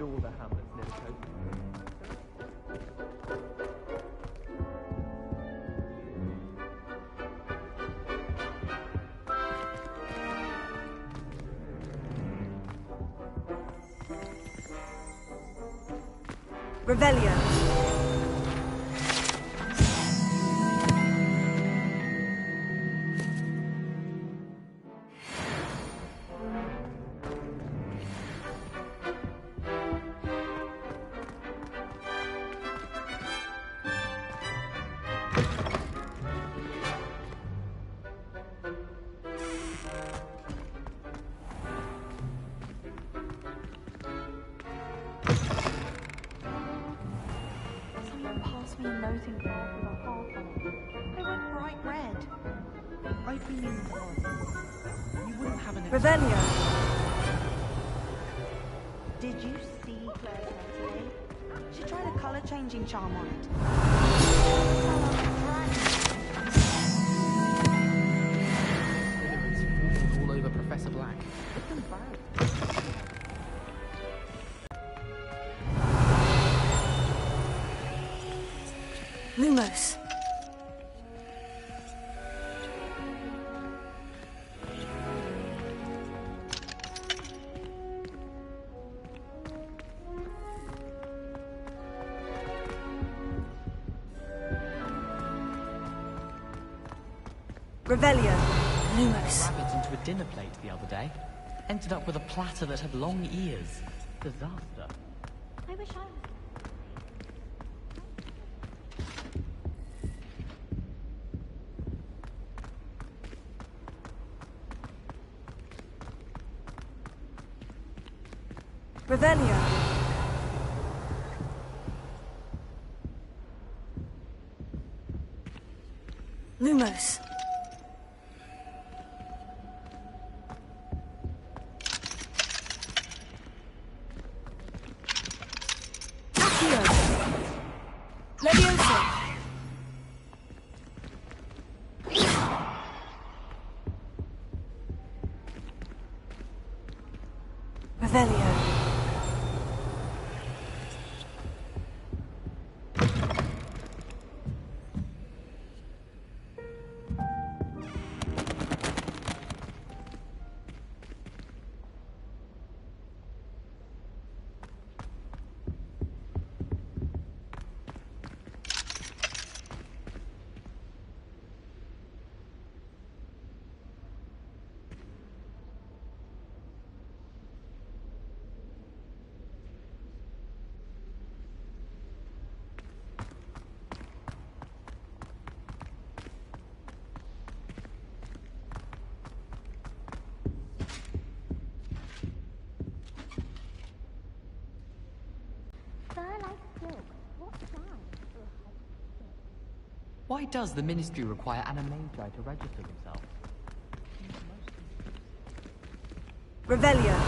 all the hamlets near the coast. Revelio. Nosing glass with a heart on it. They went bright red. I've been in one. You wouldn't have an Revelio. Did you see Claire's hair today? She tried a colour changing charm on it. Cinnamons all over Professor Black. Look them back. Lumos. Revelio. Lumos. Rabbit into a dinner plate the other day. Ended up with a platter that had long ears. Disaster. I wish I was. Revelio. Lumos. Accio. Levioso. Revelio. Why does the Ministry require Animagi to register themselves? Revelio.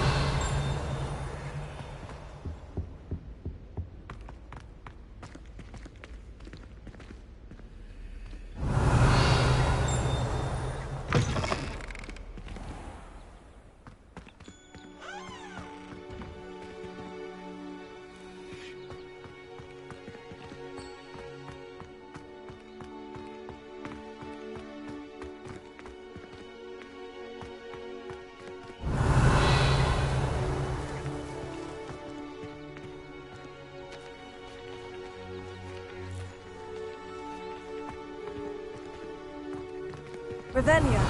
Revelio.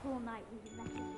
All night reading letters.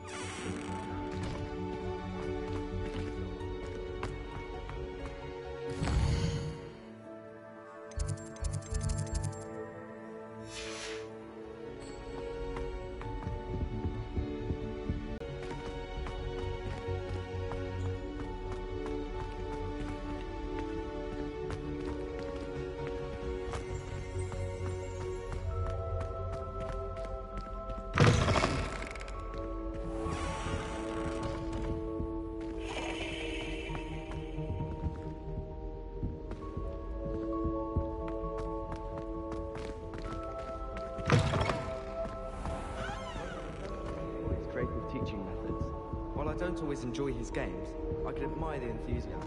always enjoy his games, I could admire the enthusiasm.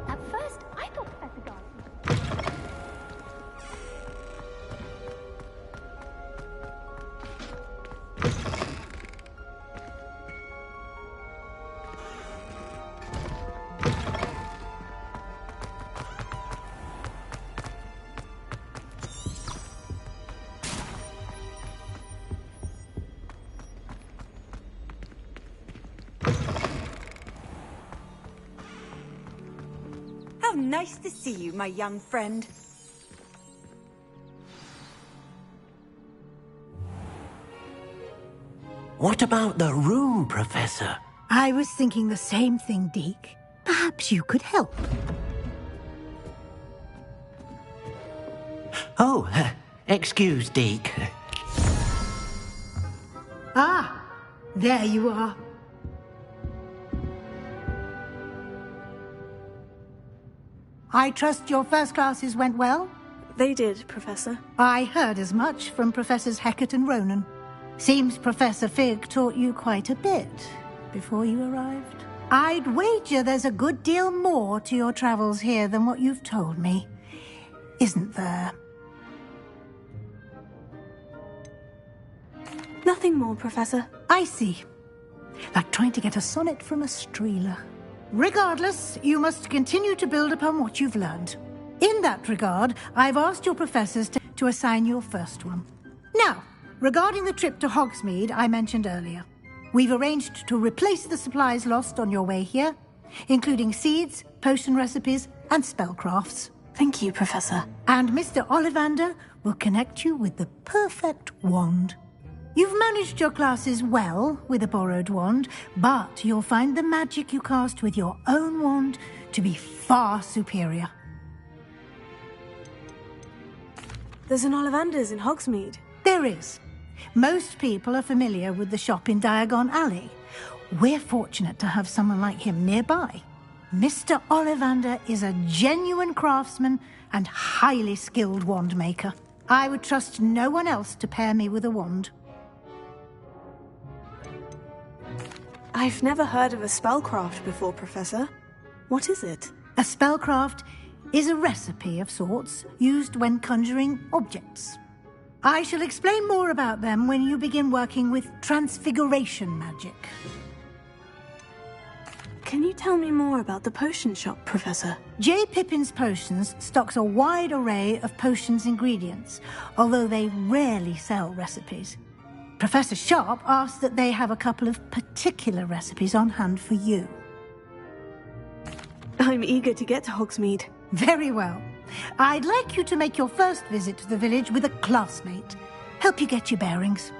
At first, I thought Professor Garden. How nice to see you, my young friend. What about the room, Professor? I was thinking the same thing, Deke. Perhaps you could help. Oh, excuse, Deke. Ah, there you are. I trust your first classes went well? They did, Professor. I heard as much from Professors Hecat and Ronan. Seems Professor Fig taught you quite a bit before you arrived. I'd wager there's a good deal more to your travels here than what you've told me. Isn't there? Nothing more, Professor. I see. Like trying to get a sonnet from a streeler. Regardless, you must continue to build upon what you've learned. In that regard, I've asked your professors to assign your first one. Now, regarding the trip to Hogsmeade I mentioned earlier, we've arranged to replace the supplies lost on your way here, including seeds, potion recipes, and spellcrafts. Thank you, Professor. And Mr. Ollivander will connect you with the perfect wand. You've managed your classes well with a borrowed wand, but you'll find the magic you cast with your own wand to be far superior. There's an Ollivander's in Hogsmeade. There is. Most people are familiar with the shop in Diagon Alley. We're fortunate to have someone like him nearby. Mr. Ollivander is a genuine craftsman and highly skilled wand maker. I would trust no one else to pair me with a wand. I've never heard of a spellcraft before, Professor. What is it? A spellcraft is a recipe of sorts used when conjuring objects. I shall explain more about them when you begin working with transfiguration magic. Can you tell me more about the potion shop, Professor? J. Pippin's Potions stocks a wide array of potions ingredients, although they rarely sell recipes. Professor Sharp asked that they have a couple of particular recipes on hand for you. I'm eager to get to Hogsmeade. Very well. I'd like you to make your first visit to the village with a classmate. Help you get your bearings.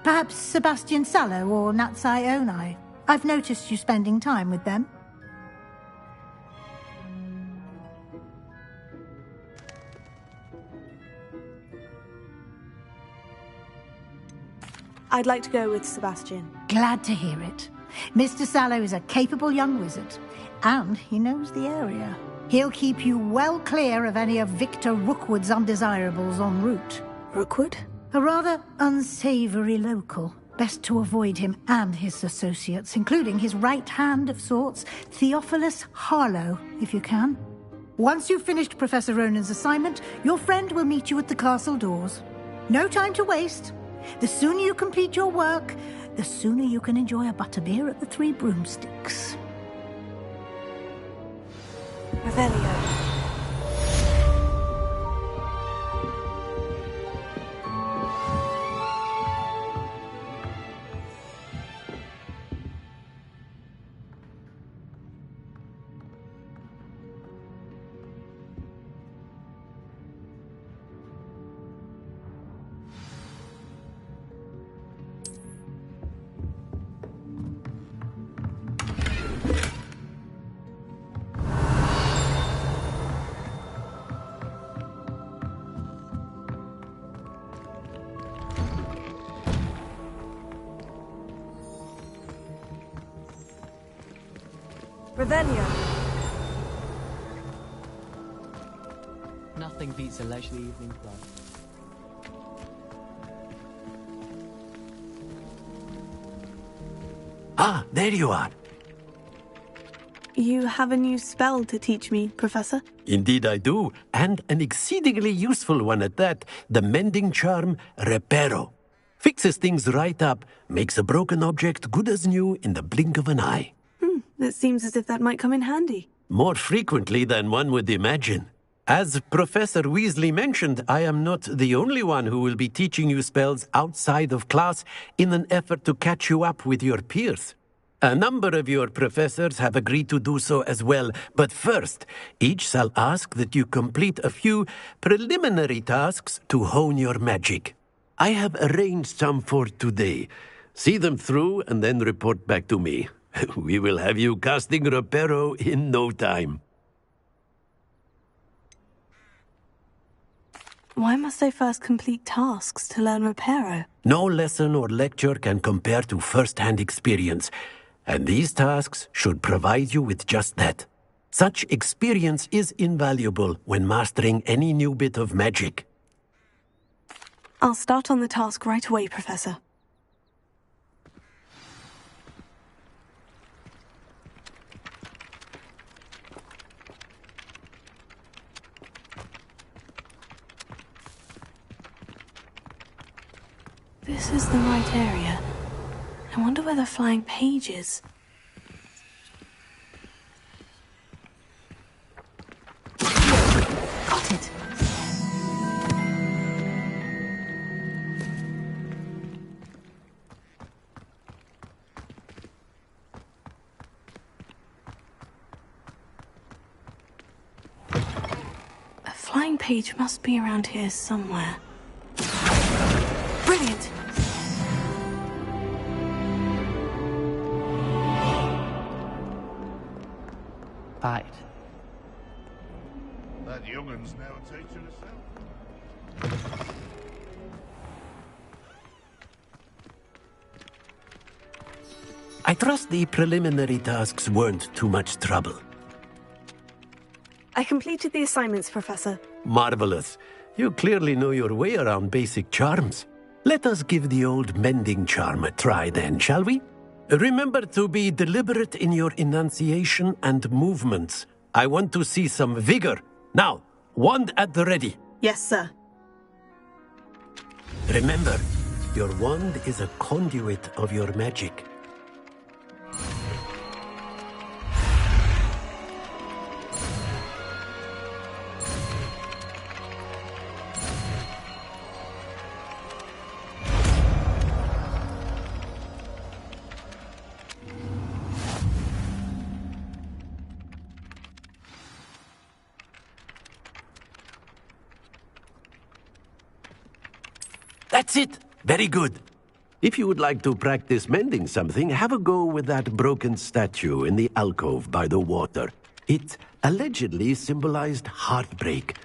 Perhaps Sebastian Sallow or Natsai Onai. I've noticed you spending time with them. I'd like to go with Sebastian. Glad to hear it. Mr. Sallow is a capable young wizard, and he knows the area. He'll keep you well clear of any of Victor Rookwood's undesirables en route. Rookwood? A rather unsavory local. Best to avoid him and his associates, including his right hand of sorts, Theophilus Harlow, if you can. Once you've finished Professor Ronan's assignment, your friend will meet you at the castle doors. No time to waste. The sooner you complete your work, the sooner you can enjoy a butterbeer at the Three Broomsticks. Revelio. Revelio. Nothing beats a leisurely evening club. Ah, there you are. You have a new spell to teach me, Professor? Indeed I do, and an exceedingly useful one at that. The mending charm, Reparo. Fixes things right up, makes a broken object good as new in the blink of an eye. It seems as if that might come in handy. More frequently than one would imagine. As Professor Weasley mentioned, I am not the only one who will be teaching you spells outside of class in an effort to catch you up with your peers. A number of your professors have agreed to do so as well, but first, each shall ask that you complete a few preliminary tasks to hone your magic. I have arranged some for today. See them through and then report back to me. We will have you casting Reparo in no time. Why must I first complete tasks to learn Reparo? No lesson or lecture can compare to first-hand experience, and these tasks should provide you with just that. Such experience is invaluable when mastering any new bit of magic. I'll start on the task right away, Professor. This is the right area. I wonder where the flying page is. Got it. A flying page must be around here somewhere. Brilliant! Right. That youngun's now a teacher herself. I trust the preliminary tasks weren't too much trouble. I completed the assignments, Professor. Marvelous. You clearly know your way around basic charms. Let us give the old mending charm a try then, shall we? Remember to be deliberate in your enunciation and movements. I want to see some vigor. Now, wand at the ready. Yes, sir. Remember, your wand is a conduit of your magic. That's it! Very good. If you would like to practice mending something, have a go with that broken statue in the alcove by the water. It allegedly symbolized heartbreak.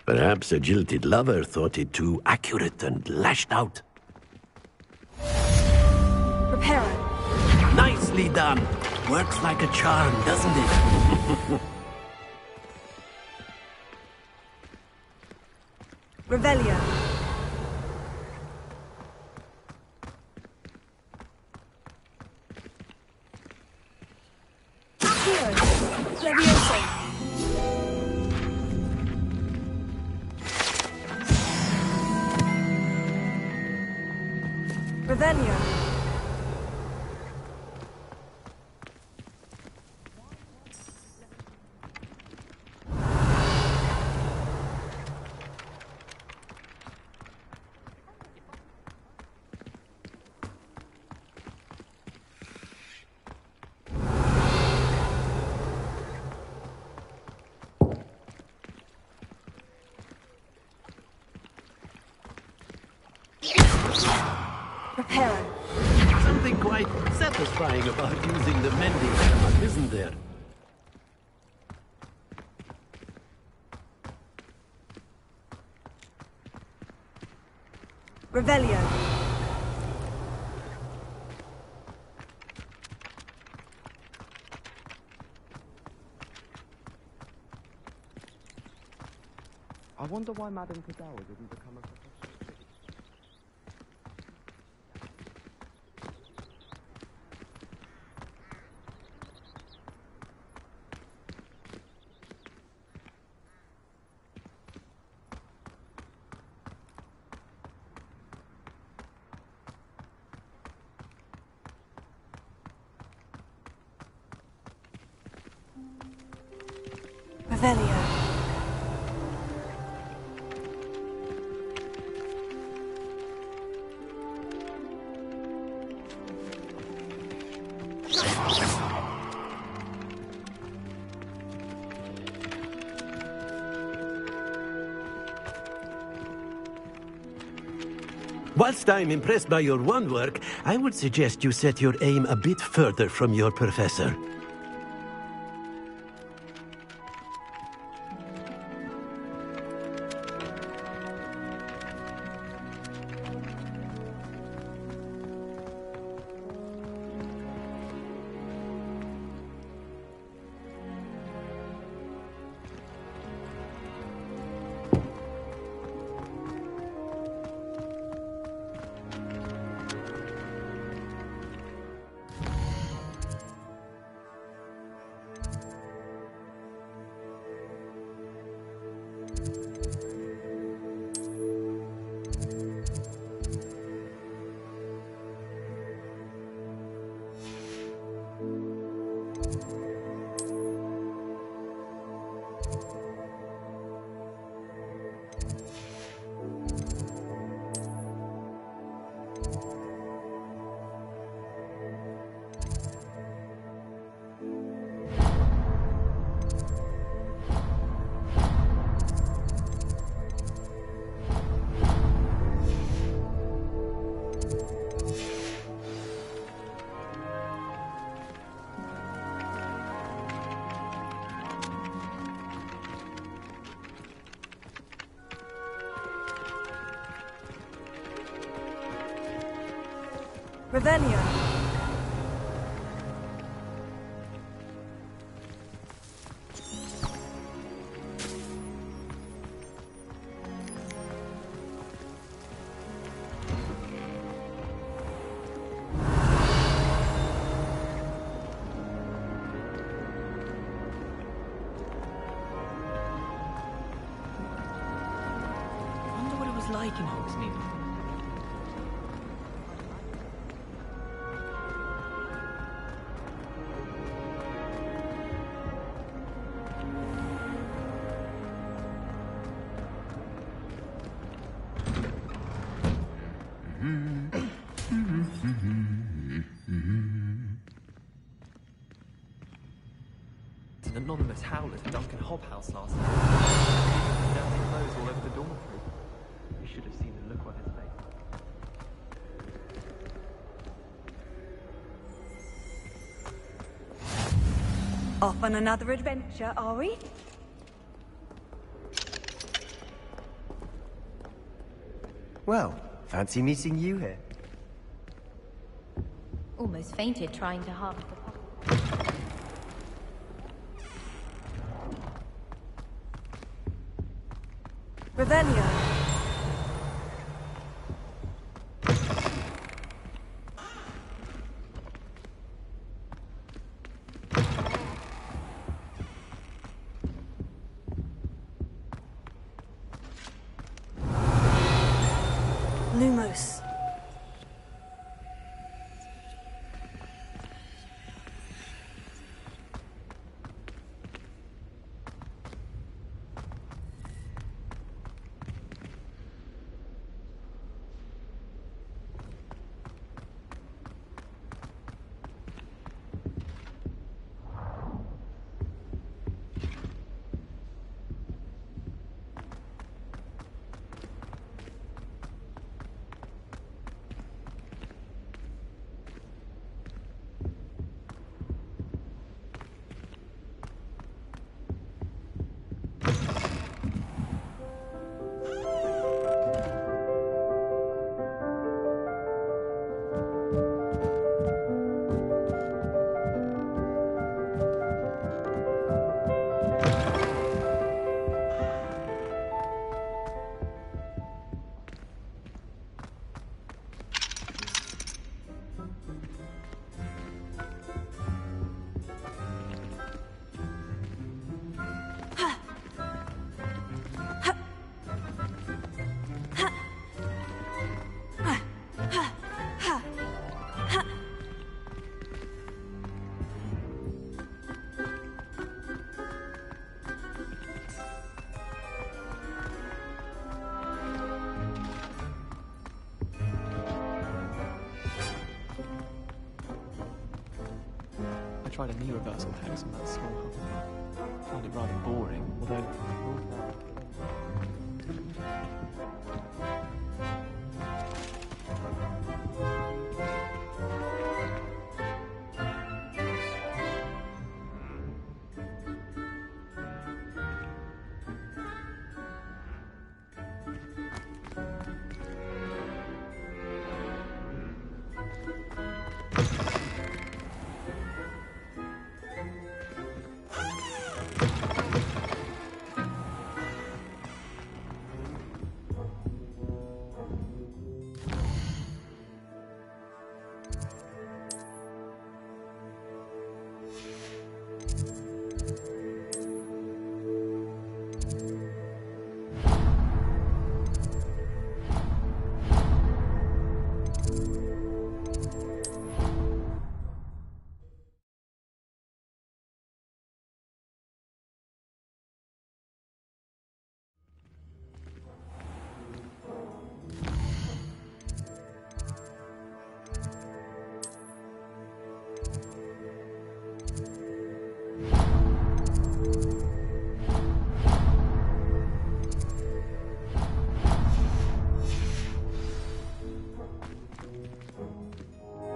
Perhaps a jilted lover thought it too accurate and lashed out. Reparo. Nicely done. Works like a charm, doesn't it? Revelio. Levioso. Revelio. Reparo. Something quite satisfying about using the mending charm, isn't there? Revelio. I wonder why Madame Kadawa didn't become a professor. Revelio. Whilst I'm impressed by your wand work, I would suggest you set your aim a bit further from your professor. Revelio. Wonder what it was like in Hogsmeade. An anonymous howler to Duncan Hobhouse last night. Dirty clothes all over the dormitory. You should have seen the look on his face. Off on another adventure, are we? Well, fancy meeting you here. Almost fainted trying to harvest the pop. Revelio. Lumos. tried a knee reversal hex on that small hub. I found it rather boring, although...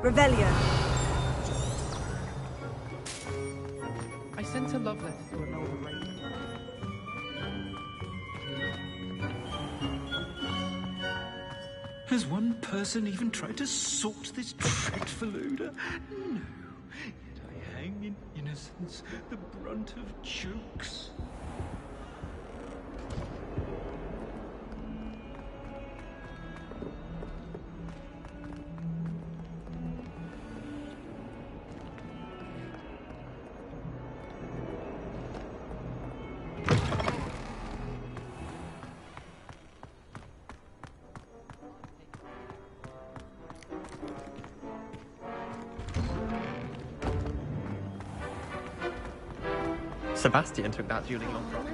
Revelio. I sent a love letter to Imelda Raven. Has one person even tried to sort this dreadful odour? No. Yet I hang in innocence the brunt of jokes. Sebastian took that dueling on from me.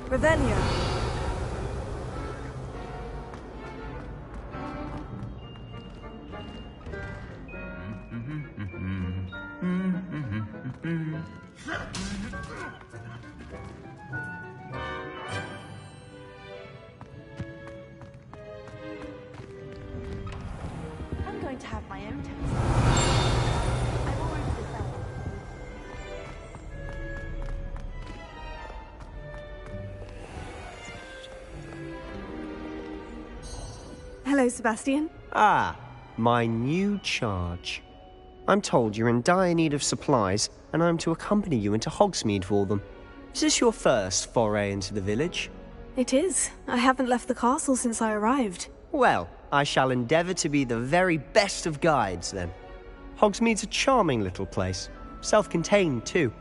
Revelio. I'm going to have my own taste. I've already decided. Hello, Sebastian. Ah, my new charge. I'm told you're in dire need of supplies, and I'm to accompany you into Hogsmeade for them. Is this your first foray into the village? It is. I haven't left the castle since I arrived. Well, I shall endeavour to be the very best of guides, then. Hogsmeade's a charming little place. Self-contained, too.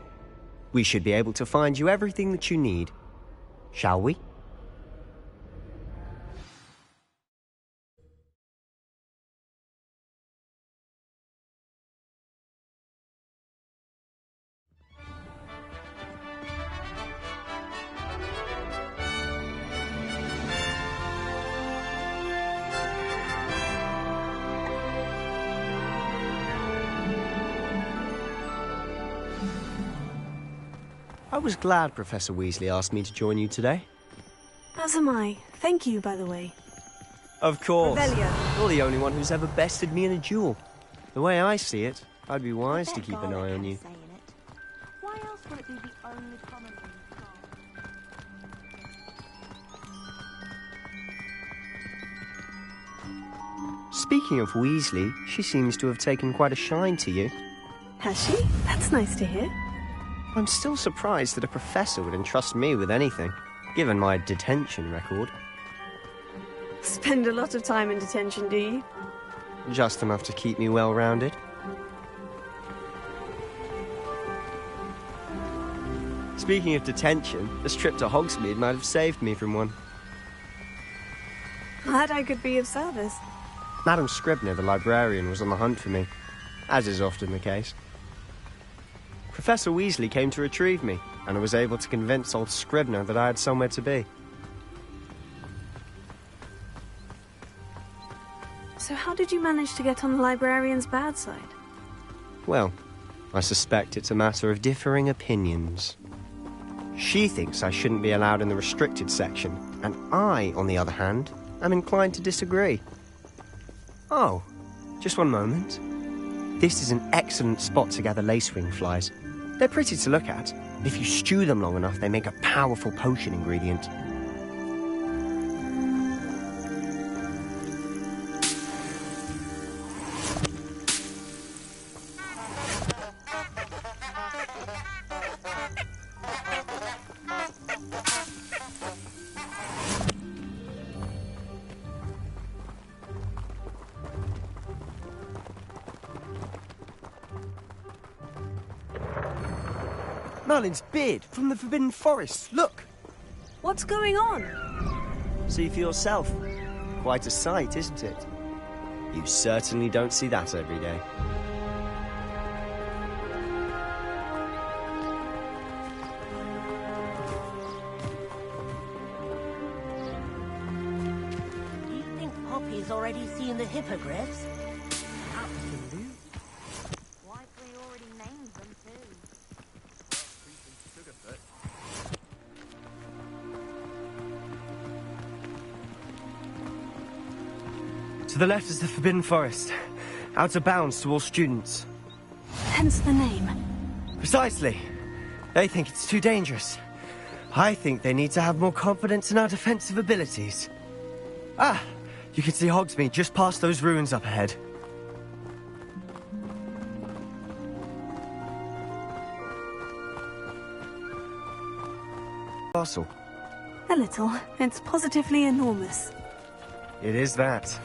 We should be able to find you everything that you need. Shall we? I was glad Professor Weasley asked me to join you today. As am I. Thank you, by the way. Of course. Revelio. You're the only one who's ever bested me in a duel. The way I see it, I'd be wise to keep an eye on you. Why else would it be the only common room? Speaking of Weasley, she seems to have taken quite a shine to you. Has she? That's nice to hear. I'm still surprised that a professor would entrust me with anything, given my detention record. Spend a lot of time in detention, do you? Just enough to keep me well-rounded. Speaking of detention, this trip to Hogsmeade might have saved me from one. Glad I could be of service. Madam Scribner, the librarian, was on the hunt for me, as is often the case. Professor Weasley came to retrieve me, and I was able to convince old Scribner that I had somewhere to be. manage to get on the librarian's bad side? Well, I suspect it's a matter of differing opinions. She thinks I shouldn't be allowed in the restricted section, and I, on the other hand, am inclined to disagree. Oh, just one moment. This is an excellent spot to gather lacewing flies. They're pretty to look at. If you stew them long enough, they make a powerful potion ingredient. Merlin's beard from the Forbidden Forest. Look! What's going on? See for yourself. Quite a sight, isn't it? You certainly don't see that every day. Do you think Poppy's already seen the hippogriffs? Absolutely. Likely already named them too. To the left is the Forbidden Forest. Out of bounds to all students. Hence the name. Precisely. They think it's too dangerous. I think they need to have more confidence in our defensive abilities. Ah! You can see Hogsmeade just past those ruins up ahead. Castle. A little. It's positively enormous. It is that.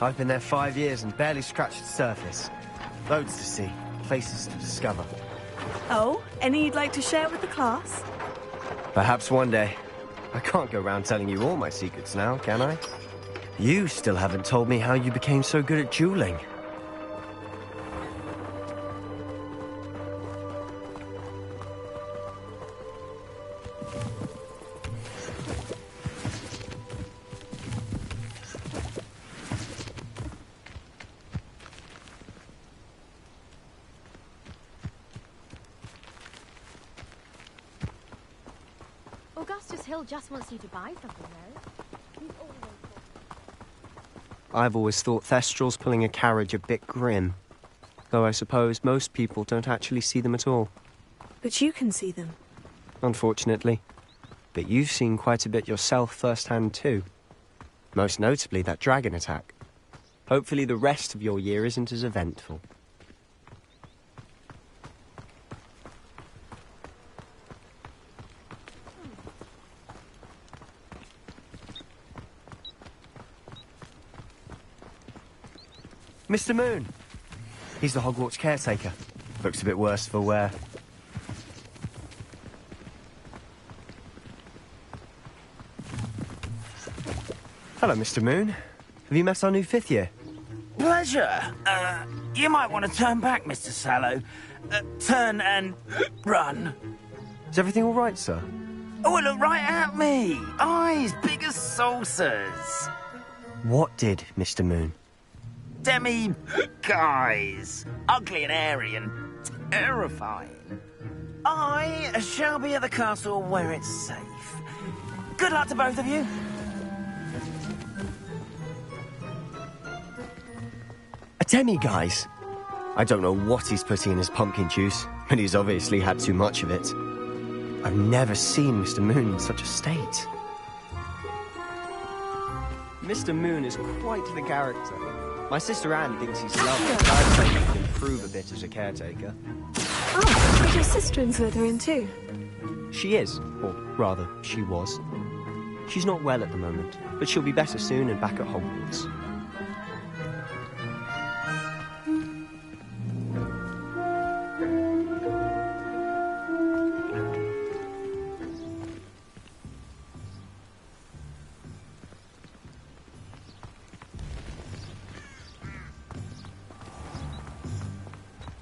I've been there 5 years and barely scratched the surface. Loads to see, places to discover. Oh, any you'd like to share with the class? Perhaps one day. I can't go around telling you all my secrets now, can I? You still haven't told me how you became so good at dueling. Augustus Hill just wants you to buy something, though. He's always... I've always thought Thestral's pulling a carriage a bit grim. Though I suppose most people don't actually see them at all. But you can see them. Unfortunately. But you've seen quite a bit yourself firsthand too. Most notably that dragon attack. Hopefully the rest of your year isn't as eventful. Mr. Moon. He's the Hogwarts caretaker. Looks a bit worse for wear. Hello, Mr. Moon. Have you met our new 5th year? Pleasure. You might want to turn back, Mr. Sallow. Turn and run. Is everything all right, sir? Oh, look right at me. Eyes big as saucers. What did, Mr. Moon? Demi-guys. Ugly and airy and terrifying. I shall be at the castle where it's safe. Good luck to both of you. A demi-guise? I don't know what he's putting in his pumpkin juice, but he's obviously had too much of it. I've never seen Mr. Moon in such a state. Mr. Moon is quite the character. My sister Anne thinks he's lovely. I'd say he can improve a bit as a caretaker. Oh, is your sister in Slytherin too? She is, or rather, she was. She's not well at the moment, but she'll be better soon and back at Hogwarts.